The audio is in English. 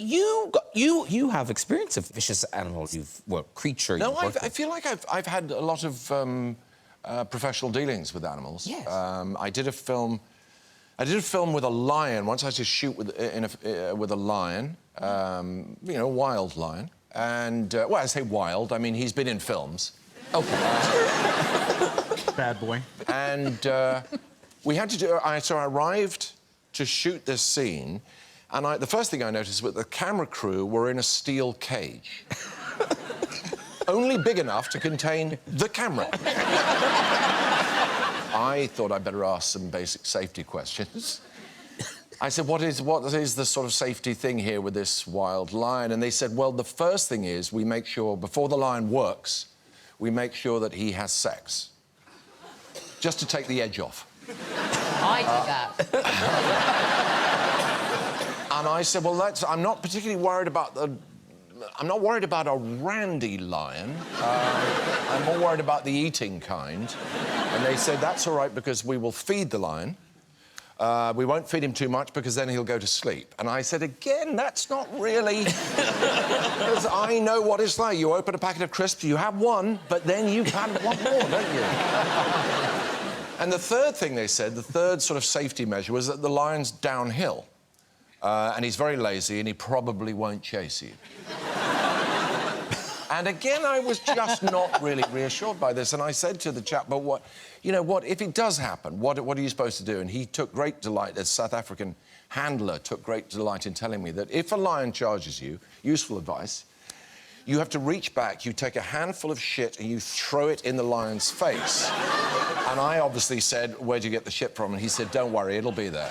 you have experience of vicious animals. Creature. No, I feel like I've had a lot of professional dealings with animals. Yes. I did a film with a lion once. I had to shoot with a lion, you know, a wild lion. And well, I say wild. I mean, he's been in films. Okay. Bad boy. And we had to do. So I arrived to shoot this scene, and the first thing I noticed was the camera crew were in a steel cage, only big enough to contain the camera. I thought I'd better ask some basic safety questions. I said, what is the sort of safety thing here with this wild lion? And they said, well, the first thing is we make sure, before the lion works, we make sure that he has sex. Just to take the edge off. I do that. And I said, well, I'm not particularly worried about I'm not worried about a randy lion. I'm more worried about the eating kind. And they said, that's all right, because we will feed the lion. We won't feed him too much, because then he'll go to sleep. And I said, again, that's not really... Because I know what it's like. You open a packet of crisps, you have one, but then you kind of want more, don't you? And the third thing they said, the third sort of safety measure, was that the lion's downhill. And he's very lazy, and he probably won't chase you. And again, I was just not really reassured by this. And I said to the chap, but what, you know, what if it does happen? What are you supposed to do? And he took great delight, a South African handler took great delight in telling me that if a lion charges you, useful advice, you have to reach back, you take a handful of shit and you throw it in the lion's face. And I obviously said, where'd you get the shit from? And he said, don't worry, it'll be there.